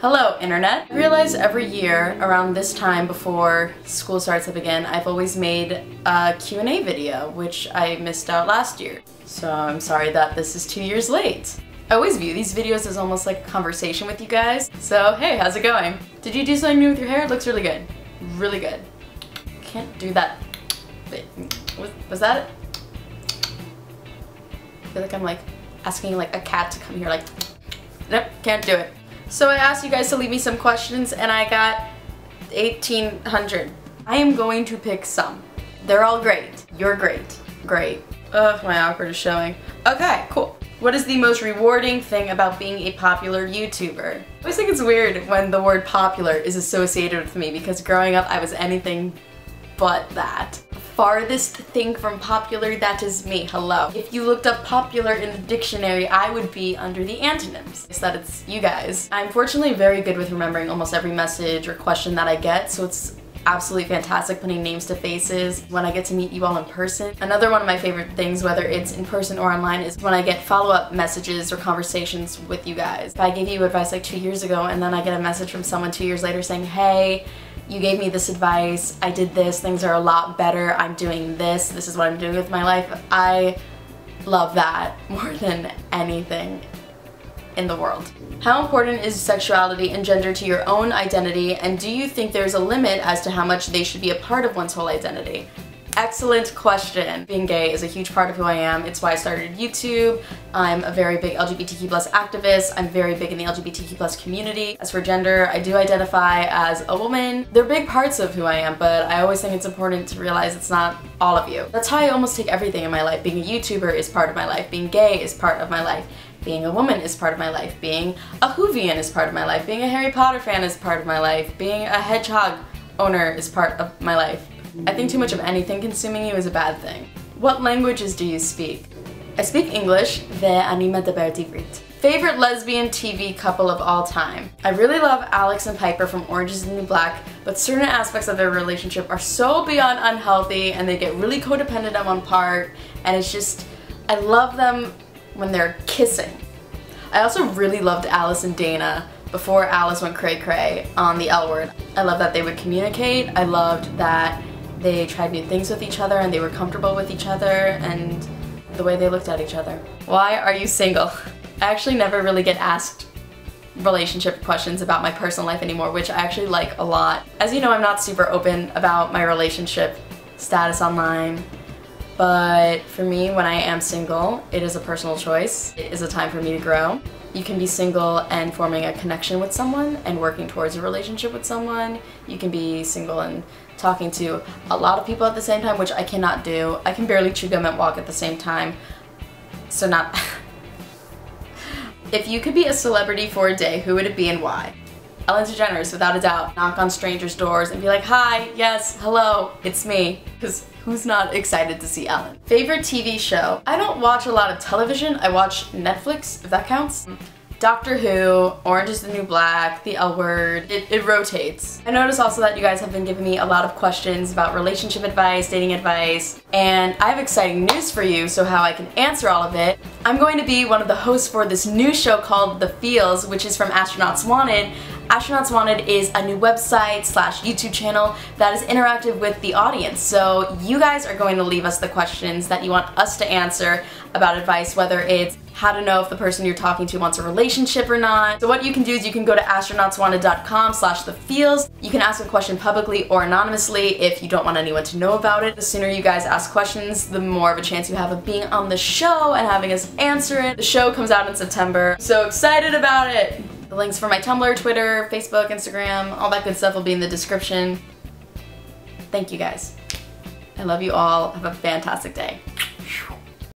Hello, Internet. I realize every year around this time before school starts up again, I've always made a Q&A video, which I missed out last year. So I'm sorry that this is 2 years late. I always view these videos as almost like a conversation with you guys. So hey, how's it going? Did you do something new with your hair? It looks really good. Really good. Can't do that. Wait, was that it? I feel like I'm like asking like a cat to come here like, nope, can't do it. So I asked you guys to leave me some questions and I got 1,800. I am going to pick some. They're all great. You're great. Great. Ugh, my awkward is showing. Okay, cool. What is the most rewarding thing about being a popular YouTuber? I always think it's weird when the word popular is associated with me because growing up I was anything but that. Farthest thing from popular, that is me. Hello. If you looked up popular in the dictionary, I would be under the antonyms. It's that it's you guys. I'm fortunately very good with remembering almost every message or question that I get, so it's absolutely fantastic putting names to faces when I get to meet you all in person. Another one of my favorite things, whether it's in person or online, is when I get follow-up messages or conversations with you guys. If I gave you advice like 2 years ago and then I get a message from someone 2 years later saying, hey, you gave me this advice, I did this, things are a lot better, I'm doing this is what I'm doing with my life. I love that more than anything in the world. How important is sexuality and gender to your own identity, and do you think there's a limit as to how much they should be a part of one's whole identity? Excellent question. Being gay is a huge part of who I am. It's why I started YouTube. I'm a very big LGBTQ+ activist. I'm very big in the LGBTQ+ community. As for gender, I do identify as a woman. They're big parts of who I am, but I always think it's important to realize it's not all of you. That's how I almost take everything in my life. Being a YouTuber is part of my life. Being gay is part of my life. Being a woman is part of my life. Being a Whovian is part of my life. Being a Harry Potter fan is part of my life. Being a hedgehog owner is part of my life. I think too much of anything consuming you is a bad thing. What languages do you speak? I speak English, anime divertivrit. Favorite lesbian TV couple of all time? I really love Alex and Piper from Orange is the New Black, but certain aspects of their relationship are so beyond unhealthy and they get really codependent on one part, and it's just, I love them when they're kissing. I also really loved Alice and Dana before Alice went cray-cray on the L Word. I love that they would communicate. I loved that they tried new things with each other and they were comfortable with each other and the way they looked at each other. Why are you single? I actually never really get asked relationship questions about my personal life anymore, which I actually like a lot. As you know, I'm not super open about my relationship status online, but for me, when I am single, it is a personal choice. It is a time for me to grow. You can be single and forming a connection with someone and working towards a relationship with someone. You can be single and talking to a lot of people at the same time, which I cannot do. I can barely chew gum and walk at the same time. So not... If you could be a celebrity for a day, who would it be and why? Ellen DeGeneres, without a doubt. Knock on strangers' doors and be like, hi, yes, hello, it's me. Because who's not excited to see Ellen? Favorite TV show? I don't watch a lot of television. I watch Netflix, if that counts. Doctor Who, Orange is the New Black, The L Word, it rotates. I notice also that you guys have been giving me a lot of questions about relationship advice, dating advice, and I have exciting news for you, so how I can answer all of it. I'm going to be one of the hosts for this new show called The Feels, which is from Astronauts Wanted. Astronauts Wanted is a new website / YouTube channel that is interactive with the audience. So you guys are going to leave us the questions that you want us to answer about advice, whether it's how to know if the person you're talking to wants a relationship or not. So what you can do is you can go to astronautswanted.com/thefeels. You can ask a question publicly or anonymously if you don't want anyone to know about it. The sooner you guys ask questions, the more of a chance you have of being on the show and having us answer it. The show comes out in September. So excited about it! The links for my Tumblr, Twitter, Facebook, Instagram, all that good stuff will be in the description. Thank you guys. I love you all. Have a fantastic day.